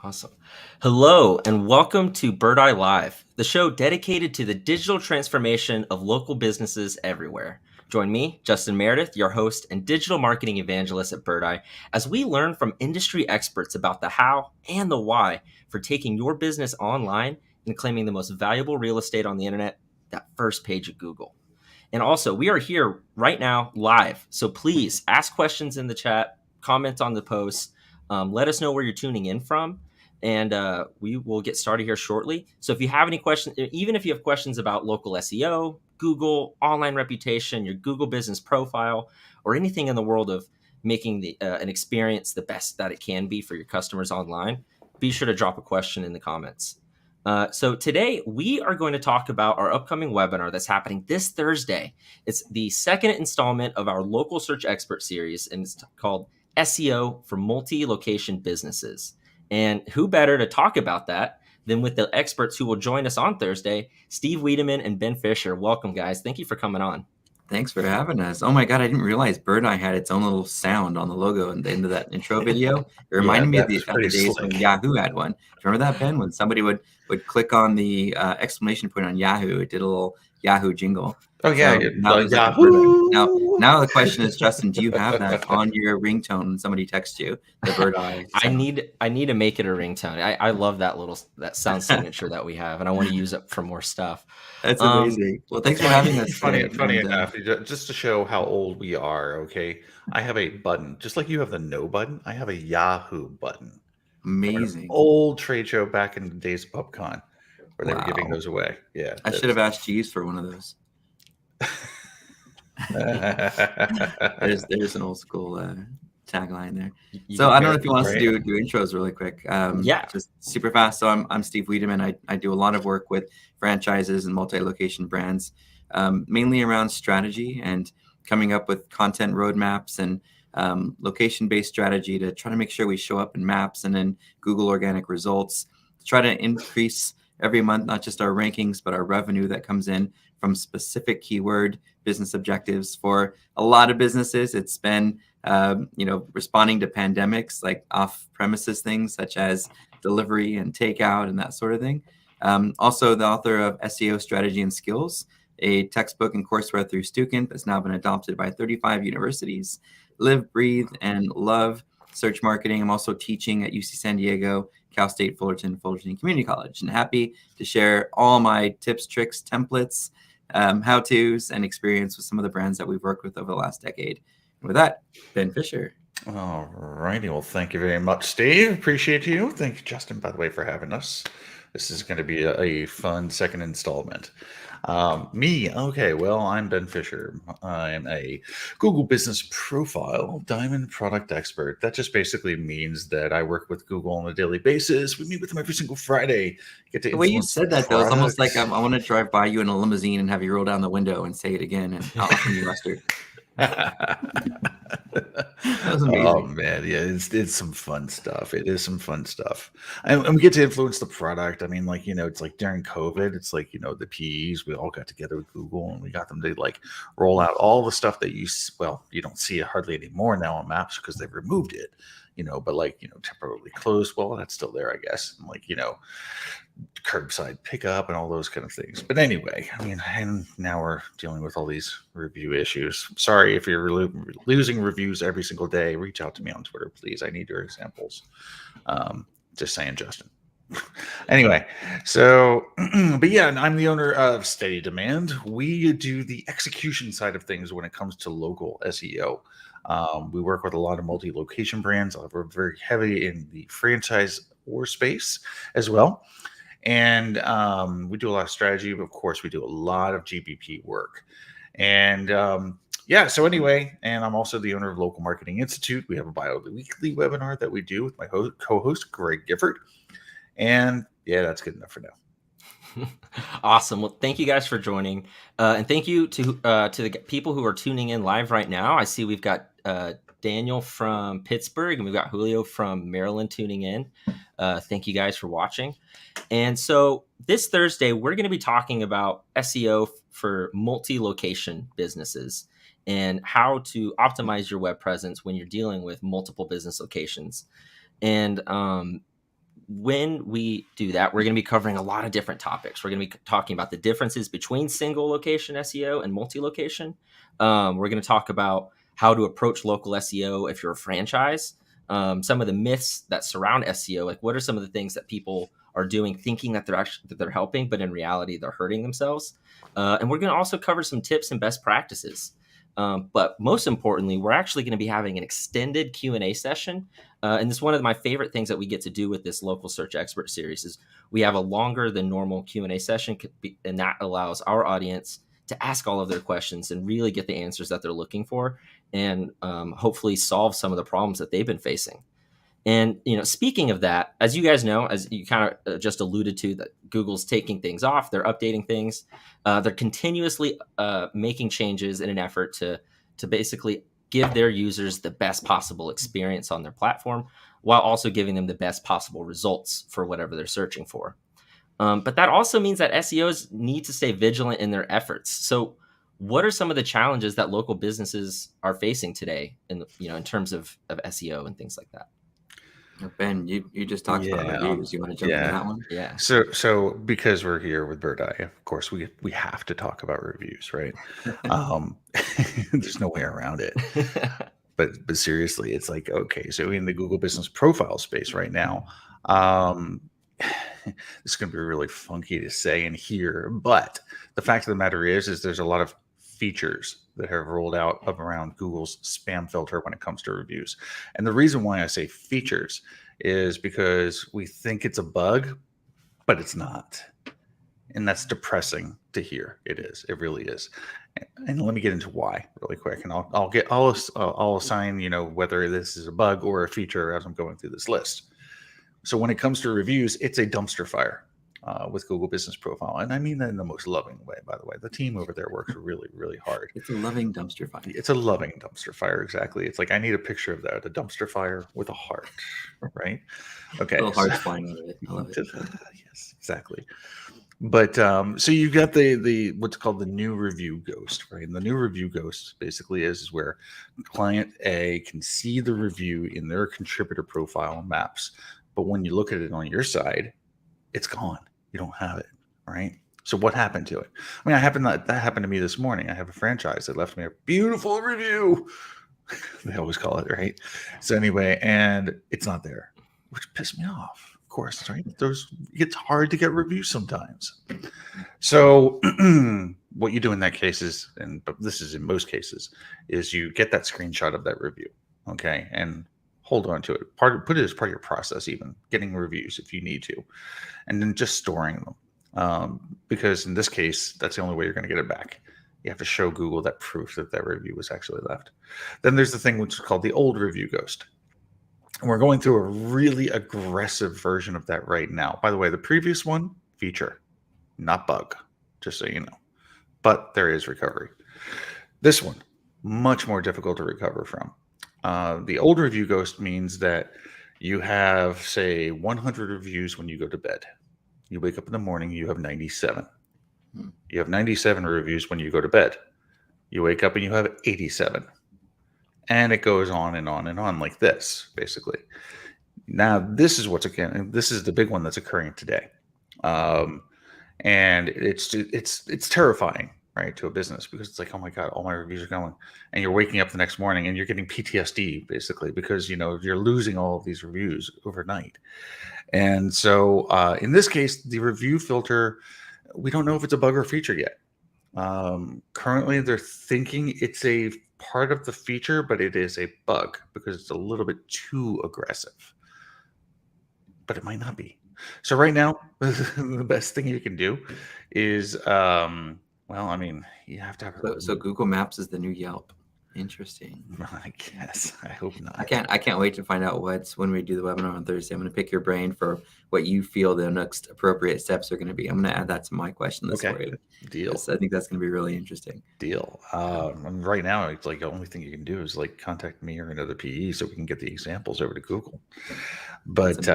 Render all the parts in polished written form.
Awesome. Hello, and welcome to Birdeye Live, the show dedicated to the digital transformation of local businesses everywhere. Join me, Justin Meredith, your host and digital marketing evangelist at Birdeye, as we learn from industry experts about the how and the why for taking your business online and claiming the most valuable real estate on the internet, that first page of Google. And also, we are here right now live, so please ask questions in the chat, comment on the post, let us know where you're tuning in from, and we will get started here shortly. So if you have any questions, even if you have questions about local SEO, Google, online reputation, your Google business profile, or anything in the world of making an experience the best that it can be for your customers online, be sure to drop a question in the comments. So today we are going to talk about our upcoming webinar that's happening this Thursday. It's the second installment of our local search expert series, and it's called SEO for multi-location businesses. And who better to talk about that than with the experts who will join us on Thursday, Steve Wiideman and Ben Fisher. Welcome, guys. Thank you for coming on. Thanks for having us. Oh my God, I didn't realize Birdeye had its own little sound on the logo at the end of that intro video. It reminded me of the days when Yahoo had one. Do you remember that, Ben? When somebody would click on the exclamation point on Yahoo, it did a little Yahoo jingle. Oh yeah, so now, Yahoo! Now the question is, Justin, do you have that on your ringtone when somebody texts you? The Birdeye sound? I need to make it a ringtone. I love that sound signature that we have, and I want to use it for more stuff. That's amazing. Well, thanks for having us. Funny enough, just to show how old we are. Okay, I have a button, just like you have the no button. I have a Yahoo button. Amazing. Old trade show back in the days of PubCon, where they were giving those away. Yeah, I should have asked Jeeves for one of those. there's an old school tagline there. So I don't know if you want us to do intros really quick. Yeah, just super fast. So I'm Steve Wiideman. I do a lot of work with franchises and multi-location brands, mainly around strategy and coming up with content roadmaps and location-based strategy to try to make sure we show up in maps and in Google organic results to try to increase every month, not just our rankings, but our revenue that comes in from specific keyword business objectives. For a lot of businesses, it's been responding to pandemics, like off-premises things such as delivery and takeout and that sort of thing. Also, the author of SEO Strategy and Skills, a textbook and courseware through Stukin that's now been adopted by 35 universities. Live, breathe, and love search marketing. I'm also teaching at UC San Diego, Cal State Fullerton Community College, and happy to share all my tips, tricks, templates, how-tos, and experience with some of the brands that we've worked with over the last decade. And with that, Ben Fisher. All righty. Well, thank you very much, Steve. Appreciate you. Thank you, Justin, by the way, for having us. This is going to be a fun second installment. Me, okay, well, I'm Ben Fisher. I'm a Google Business Profile Diamond Product Expert. That just basically means that I work with Google on a daily basis. We meet with them every single Friday. The way you said that, though, it's almost like I want to drive by you in a limousine and have you roll down the window and say it again, and I'll offer you mustard. That was amazing. Oh man, yeah, it's some fun stuff. It is some fun stuff, and we get to influence the product. I mean, it's like during COVID, it's like the PEs, we all got together with Google and we got them to roll out all the stuff that you don't see it hardly anymore now on Maps because they've removed it. But temporarily closed. Well, that's still there, I guess. And curbside pickup and all those kind of things. But anyway, and now we're dealing with all these review issues. Sorry if you're losing reviews every single day. Reach out to me on Twitter, please. I need your examples. Just saying, Justin. Anyway, so, but yeah, I'm the owner of Steady Demand. We do the execution side of things when it comes to local SEO. We work with a lot of multi-location brands. We're very heavy in the franchise or space as well. And we do a lot of strategy, but of course we do a lot of GBP work. And so anyway, and I'm also the owner of Local Marketing Institute. We have a bi-weekly webinar that we do with my co-host, Greg Gifford. And yeah, that's good enough for now. Awesome. Well, thank you guys for joining. And thank you to the people who are tuning in live right now. I see we've got Daniel from Pittsburgh and we've got Julio from Maryland tuning in. Thank you guys for watching. And so this Thursday, we're going to be talking about SEO for multi-location businesses and how to optimize your web presence when you're dealing with multiple business locations. And when we do that, we're going to be covering a lot of different topics. We're going to be talking about the differences between single location SEO and multi-location. We're going to talk about how to approach local SEO if you're a franchise. Some of the myths that surround SEO, like what are some of the things that people are doing thinking that they're helping, but in reality they're hurting themselves. And we're going to also cover some tips and best practices. But most importantly, we're actually going to be having an extended Q&A session. And this is one of my favorite things that we get to do with this local search expert series is we have a longer than normal Q&A session, and that allows our audience to ask all of their questions and really get the answers that they're looking for, and hopefully solve some of the problems that they've been facing. And, speaking of that, as you guys know, as you kind of just alluded to, that Google's taking things off, they're updating things, they're continuously making changes in an effort to basically give their users the best possible experience on their platform, while also giving them the best possible results for whatever they're searching for. But that also means that SEOs need to stay vigilant in their efforts. So what are some of the challenges that local businesses are facing today in terms of SEO and things like that? Ben, you just talked about reviews. You want to jump into that one? Yeah. So because we're here with Birdeye, of course we have to talk about reviews, right? There's no way around it. But seriously, it's like, okay, so in the Google Business Profile space right now, it's going to be really funky to say and hear, but the fact of the matter is there's a lot of features that have rolled out around Google's spam filter when it comes to reviews. And the reason why I say features is because we think it's a bug, but it's not. And that's depressing to hear. It is. It really is. And let me get into why really quick. And I'll assign, whether this is a bug or a feature as I'm going through this list. So when it comes to reviews, it's a dumpster fire. With Google Business Profile. And I mean that in the most loving way, by the way. The team over there works really, really hard. It's a loving dumpster fire. It's a loving dumpster fire, exactly. It's like, I need a picture of that, a dumpster fire with a heart, right? Okay. Little hearts flying out of it. I love it. Yes, exactly. But so you've got the what's called the new review ghost, right? And the new review ghost basically is where client A can see the review in their contributor profile maps. But when you look at it on your side, it's gone. You don't have it, right? So what happened to it? I mean, that happened to me this morning. I have a franchise that left me a beautiful review. They always call it, right? So anyway, and it's not there, which pissed me off, of course, right? It's hard to get reviews sometimes. So what you do in that case is, but this is in most cases, is you get that screenshot of that review, okay? And hold on to it. Put it as part of your process, even getting reviews if you need to, and then just storing them. Because in this case, that's the only way you're going to get it back. You have to show Google that proof that review was actually left. Then there's the thing which is called the old review ghost. And we're going through a really aggressive version of that right now. By the way, the previous one, feature, not bug, just so you know. But there is recovery. This one, much more difficult to recover from. The old review ghost means that you have, say, 100 reviews when you go to bed. You wake up in the morning, you have 97. You have 97 reviews when you go to bed. You wake up and you have 87. And it goes on and on and on like this, basically. Now, this is this is the big one that's occurring today. And it's terrifying, right, to a business, because it's like, oh my God, all my reviews are going. And you're waking up the next morning and you're getting PTSD, basically, because, you're losing all of these reviews overnight. And so in this case, the review filter, we don't know if it's a bug or feature yet. Currently, they're thinking it's a part of the feature, but it is a bug because it's a little bit too aggressive. But it might not be. So right now, the best thing you can do is, you have to have. So Google Maps is the new Yelp. Interesting. I guess. I hope not. I can't wait to find out when we do the webinar on Thursday. I'm going to pick your brain for what you feel the next appropriate steps are going to be. I'm going to add that to my question list for you. Deal. I think that's going to be really interesting. Deal. Right now, it's like the only thing you can do is like contact me or another PE so we can get the examples over to Google. But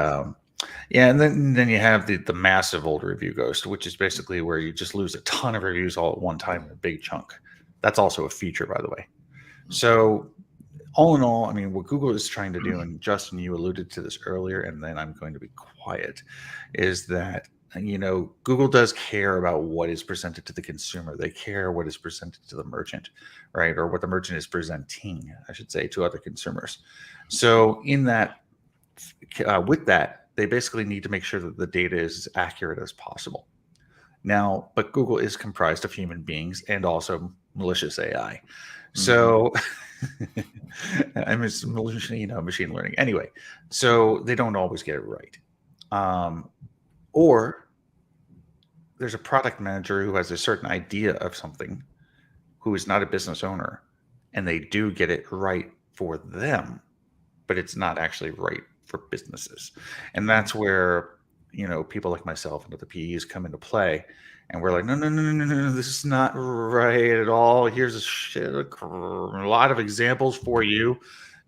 and then you have the massive old review ghost, which is basically where you just lose a ton of reviews all at one time in a big chunk. That's also a feature, by the way. So all in all, I mean, what Google is trying to do, and Justin, you alluded to this earlier, and then I'm going to be quiet, is that, Google does care about what is presented to the consumer. They care what is presented to the merchant, right? Or what the merchant is presenting, I should say, to other consumers. So in that, with that, they basically need to make sure that the data is as accurate as possible. Now, but Google is comprised of human beings and also malicious AI. So I'm machine learning. Anyway, so they don't always get it right. Or there's a product manager who has a certain idea of something who is not a business owner, and they do get it right for them, but it's not actually right for businesses. And that's where, people like myself and other PEs come into play. And we're like, no, this is not right at all. Here's a lot of examples for you.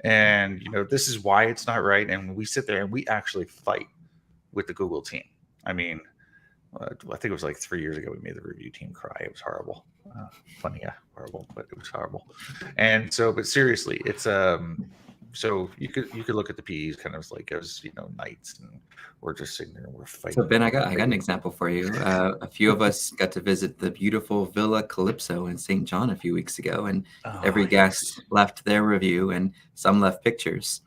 And, this is why it's not right. And we sit there and we actually fight with the Google team. I mean, I think it was like 3 years ago we made the review team cry. It was horrible. Funny, horrible, but it was horrible. And so, but seriously, it's so you could look at the PEs kind of like as knights, and we're just sitting there and we're fighting. So Ben, I got an example for you. A few of us got to visit the beautiful Villa Calypso in St. John a few weeks ago, and every guest left their review, and some left pictures.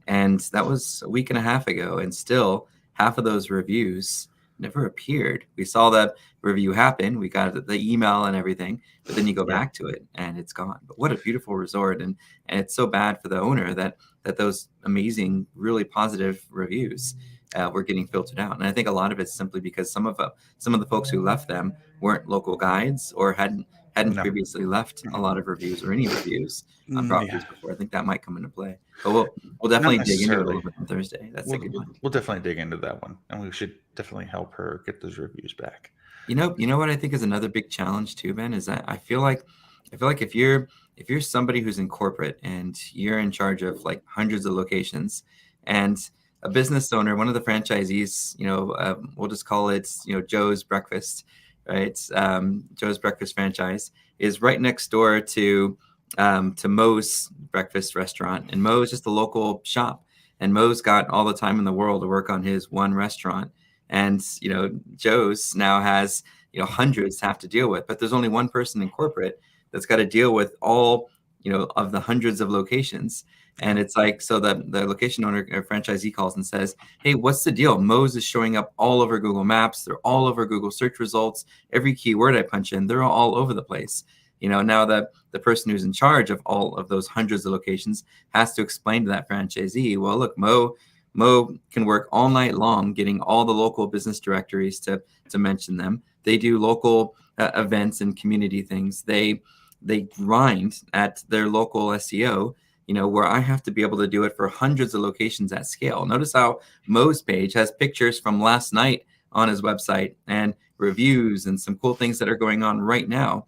And that was a week and a half ago, and still half of those reviews never appeared. We saw that review happen. We got the email and everything, but then you go back to it and it's gone. But what a beautiful resort. And it's so bad for the owner that those amazing, really positive reviews were getting filtered out. And I think a lot of it's simply because some of the folks who left them weren't local guides or hadn't previously left a lot of reviews or any reviews on properties before. I think that might come into play. But we'll definitely dig into it a little bit on Thursday. That's a good one. We'll definitely dig into that one, and we should definitely help her get those reviews back. You know what I think is another big challenge too, Ben, is that I feel like if you're somebody who's in corporate and you're in charge of like hundreds of locations, and a business owner, one of the franchisees, we'll just call it, Joe's Breakfast, right? Joe's Breakfast franchise is right next door to Moe's Breakfast restaurant, and Moe's just a local shop, and Moe's got all the time in the world to work on his one restaurant, and Joe's now has hundreds to have to deal with, but there's only one person in corporate that's got to deal with all of the hundreds of locations. And it's like, so the location owner or franchisee calls and says, hey, what's the deal? Moe's is showing up all over Google Maps. They're all over Google search results. Every keyword I punch in, they're all over the place. Now the person who's in charge of all of those hundreds of locations has to explain to that franchisee, well, look, Mo can work all night long getting all the local business directories to mention them. They do local events and community things. They grind at their local SEO, where I have to be able to do it for hundreds of locations at scale. Notice how Mo's page has pictures from last night on his website and reviews and some cool things that are going on right now.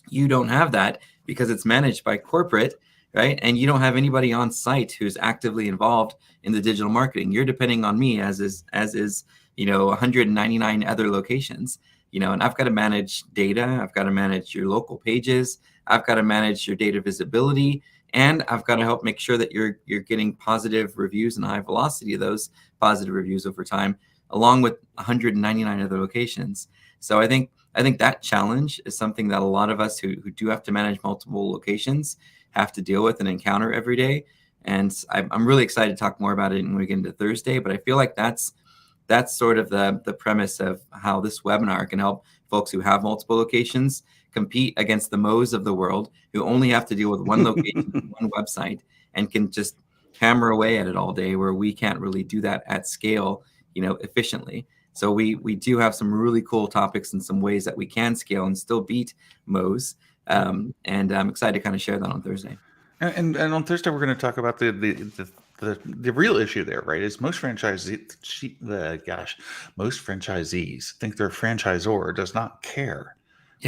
You don't have that because it's managed by corporate, right? And you don't have anybody on site who's actively involved in the digital marketing. You're depending on me as is 199 other locations, and I've got to manage data. I've got to manage your local pages. I've got to manage your data visibility. And I've got to help make sure that you're getting positive reviews and high velocity of those positive reviews over time, along with 199 other locations. So I think that challenge is something that a lot of us who do have to manage multiple locations have to deal with and encounter every day. And I'm really excited to talk more about it when we get into Thursday. But I feel like that's sort of the premise of how this webinar can help folks who have multiple locations compete against the Mo's of the world who only have to deal with one location, one website, and can just hammer away at it all day, where we can't really do that at scale, efficiently. So we do have some really cool topics and some ways that we can scale and still beat Mo's. And I'm excited to kind of share that on Thursday. And on Thursday, we're going to talk about the real issue there, right? Is most franchisees think their franchisor does not care,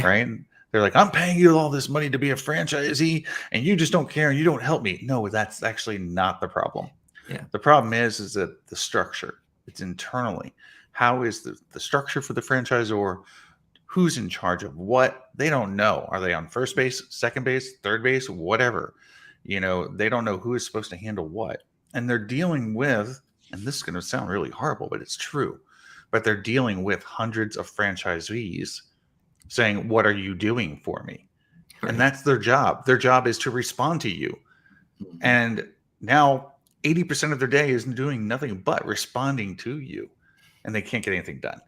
right? They're like, I'm paying you all this money to be a franchisee, and you just don't care and you don't help me. No, that's actually not the problem. Yeah. The problem is that the structure, it's internally. How is the structure for the franchisor? Who's in charge of what? They don't know. Are they on first base, second base, third base, whatever? They don't know who is supposed to handle what. And they're dealing with, and this is going to sound really horrible, but it's true, but they're dealing with hundreds of franchisees saying, what are you doing for me? Right. And that's their job. Their job is to respond to you. Mm-hmm. And now 80% of their day is doing nothing but responding to you, and they can't get anything done.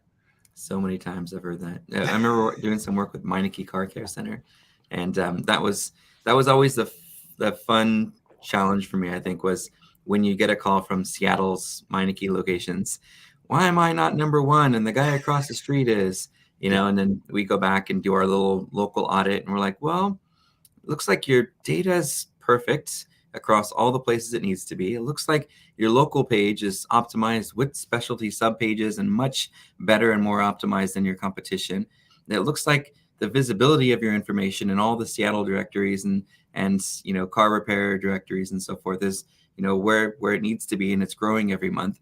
So many times I've heard that. I remember doing some work with Meineke Car Care Center, and that was always the fun challenge for me. I think was when you get a call from Seattle's Meineke locations. Why am I not number one? And the guy across the street is, and then we go back and do our little local audit, and we're like, well, it looks like your data is perfect across all the places it needs to be. It looks like your local page is optimized with specialty subpages and much better and more optimized than your competition. And it looks like the visibility of your information in all the Seattle directories and car repair directories and so forth is, where it needs to be, and it's growing every month.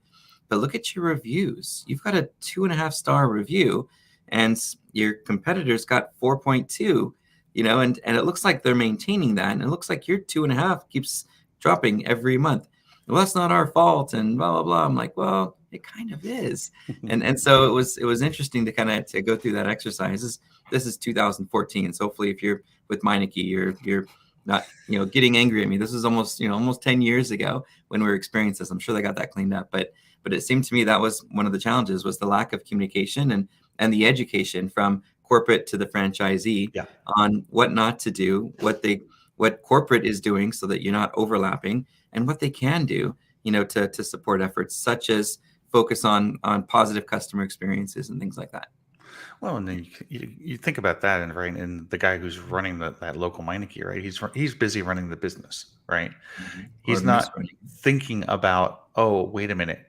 But look at your reviews. You've got a 2.5-star review, and your competitors got 4.2. And it looks like they're maintaining that. And it looks like your 2.5 keeps dropping every month. Well, that's not our fault, and blah, blah, blah. I'm like, well, it kind of is. and so it was interesting to kind of to go through that exercise. This is 2014. So hopefully if you're with Meineke, you're not, getting angry at me. This is almost 10 years ago when we were experiencing this. I'm sure they got that cleaned up. But it seemed to me that was one of the challenges, was the lack of communication and the education from corporate to the franchisee on what not to do, what corporate is doing so that you're not overlapping, and what they can do, to support efforts such as focus on positive customer experiences and things like that. Well, and then you think about that, and the guy who's running that local Meineke, right? He's busy running the business, right? Mm-hmm. He's not thinking about, oh, wait a minute,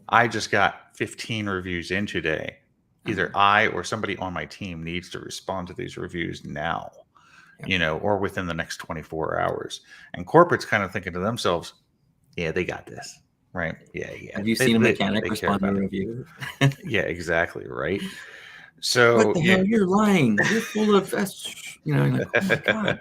I just got 15 reviews in today. Either I or somebody on my team needs to respond to these reviews now, or within the next 24 hours. And corporate's kind of thinking to themselves, yeah, they got this, right? Yeah. Have you seen a mechanic respond to a review? Yeah, exactly, right? So what the hell? You're lying. You're full of, like, oh my God.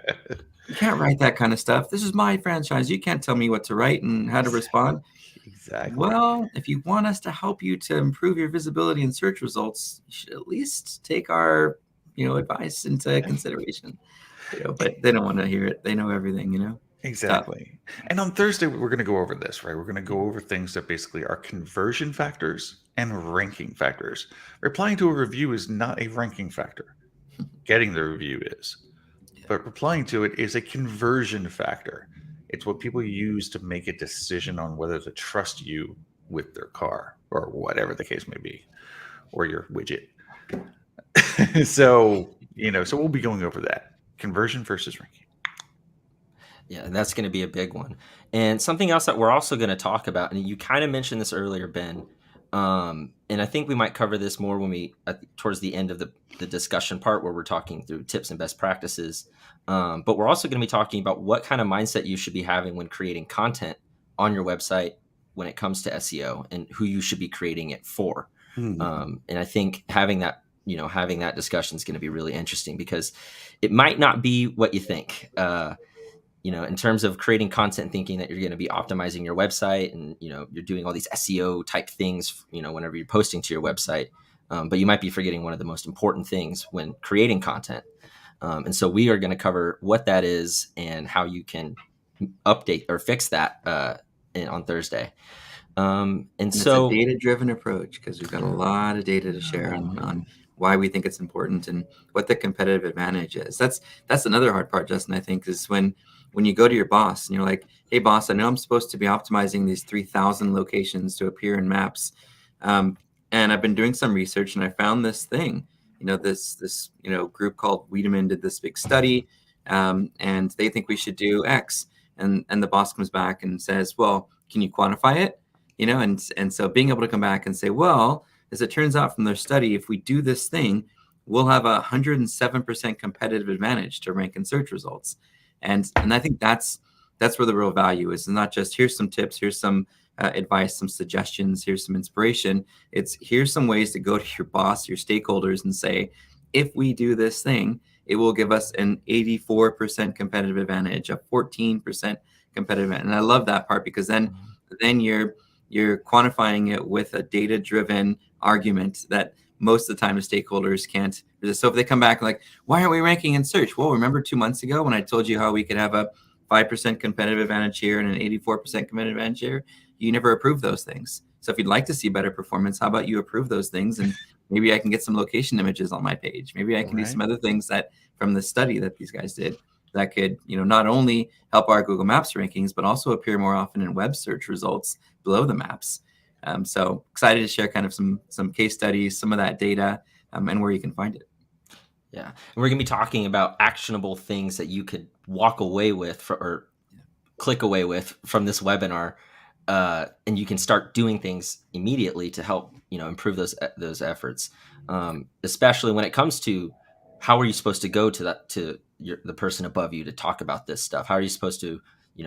You can't write that kind of stuff. This is my franchise. You can't tell me what to write and how to respond. Exactly. Well, if you want us to help you to improve your visibility in search results, you should at least take our, advice into consideration. But they don't want to hear it. They know everything, Exactly. And on Thursday, we're going to go over this, right? We're going to go over things that basically are conversion factors and ranking factors. Replying to a review is not a ranking factor. Getting the review is. But replying to it is a conversion factor. It's what people use to make a decision on whether to trust you with their car or whatever the case may be, or your widget. So we'll be going over that. Conversion versus ranking. Yeah, that's going to be a big one. And something else that we're also going to talk about, and you kind of mentioned this earlier, Ben, and I think we might cover this more when towards the end of the discussion part where we're talking through tips and best practices. But we're also going to be talking about what kind of mindset you should be having when creating content on your website when it comes to SEO, and who you should be creating it for. Mm-hmm. And I think having that discussion is going to be really interesting, because it might not be what you think. In terms of creating content, thinking that you're going to be optimizing your website and, you're doing all these SEO type things, whenever you're posting to your website. But you might be forgetting one of the most important things when creating content. And so we are going to cover what that is and how you can update or fix that on Thursday. And so it's a data-driven approach, because we've got a lot of data to share on why we think it's important and what the competitive advantage is. That's another hard part, Justin, I think, is when you go to your boss and you're like, hey, boss, I know I'm supposed to be optimizing these 3,000 locations to appear in maps. And I've been doing some research, and I found this thing, this group called Wiideman did this big study, and they think we should do X. And the boss comes back and says, well, can you quantify it? And so being able to come back and say, well, as it turns out from their study, if we do this thing, we'll have 107% competitive advantage to rank in search results. And I think that's where the real value is. And not just here's some tips, here's some advice, some suggestions, here's some inspiration. Here's some ways to go to your boss, your stakeholders, and say, if we do this thing, it will give us an 84% competitive advantage, a 14% competitive. And I love that part, because then you're quantifying it with a data-driven argument that most of the time the stakeholders can't resist. So if they come back like, why aren't we ranking in search? Well, remember 2 months ago when I told you how we could have a 5% competitive advantage here and an 84% competitive advantage here? You never approved those things. So if you'd like to see better performance, how about you approve those things? And maybe I can get some location images on my page. Maybe I can do some other things that from the study that these guys did that could, not only help our Google Maps rankings, but also appear more often in web search results below the maps. So excited to share kind of some case studies, some of that data, and where you can find it. Yeah. And we're going to be talking about actionable things that you could walk away with or click away with from this webinar. And you can start doing things immediately to help, improve those efforts. Especially when it comes to how are you supposed to go to the person above you to talk about this stuff? How are you supposed to,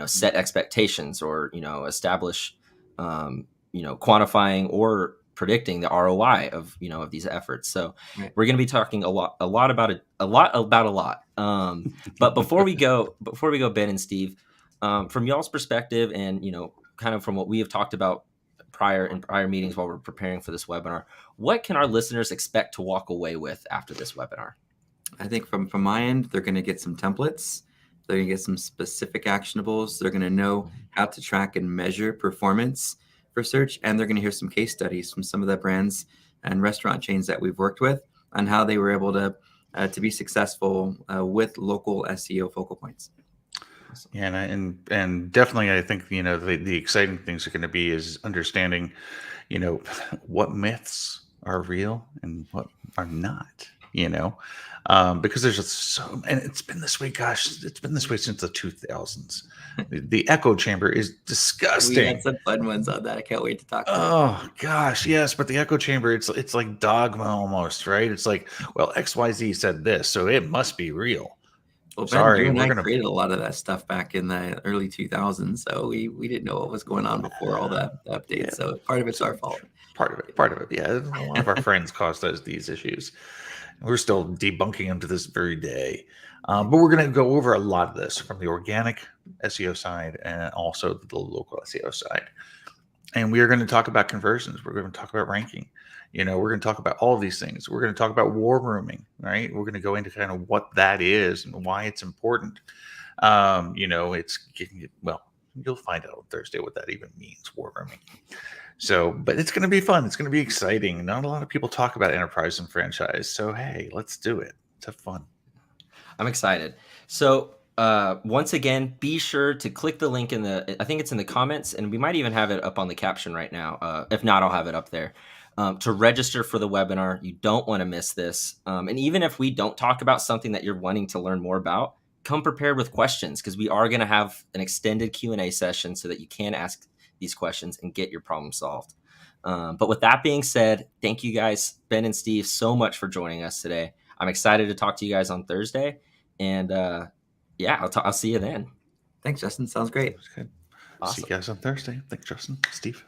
set expectations or, establish, quantifying or predicting the ROI of these efforts. So we're going to be talking a lot about a lot. But before we go, Ben and Steve, from y'all's perspective, and kind of from what we have talked about prior meetings while we're preparing for this webinar, what can our listeners expect to walk away with after this webinar? I think from my end, they're going to get some templates. They're going to get some specific actionables. They're going to know how to track and measure performance for search, and they're going to hear some case studies from some of the brands and restaurant chains that we've worked with on how they were able to be successful with local SEO focal points. Yeah, and definitely, I think the exciting things are going to be is understanding, what myths are real and what are not. Because there's just and it's been this way. Gosh, it's been this way since the 2000s. The echo chamber is disgusting. We had some fun ones on that. I can't wait to talk about. Oh gosh, yes, but the echo chamber, it's like dogma almost, right? It's like, well, XYZ said this, so it must be real. Well, Ben, sorry, you and I created a lot of that stuff back in the early 2000s, so we didn't know what was going on before all the updates. Yeah. So part of it's our fault. Part of it, yeah. A lot of our friends caused us these issues. We're still debunking them to this very day. But we're going to go over a lot of this from the organic SEO side and also the local SEO side. And we are going to talk about conversions. We're going to talk about ranking. We're going to talk about all of these things. We're going to talk about war rooming, right? We're going to go into kind of what that is and why it's important. It's getting it. Well, you'll find out on Thursday what that even means, war rooming. So, but it's going to be fun. It's going to be exciting. Not a lot of people talk about enterprise and franchise. So, hey, let's do it. Let's have fun. I'm excited. So, once again, be sure to click the link I think it's in the comments, and we might even have it up on the caption right now. If not, I'll have it up there. To register for the webinar. You don't want to miss this. And even if we don't talk about something that you're wanting to learn more about, come prepared with questions, because we are going to have an extended Q&A session so that you can ask these questions and get your problem solved. But with that being said, thank you guys, Ben and Steve, so much for joining us today. I'm excited to talk to you guys on Thursday. And I'll see you then. Thanks, Justin. Sounds great. Good. Awesome. See you guys on Thursday. Thanks, Justin. Steve.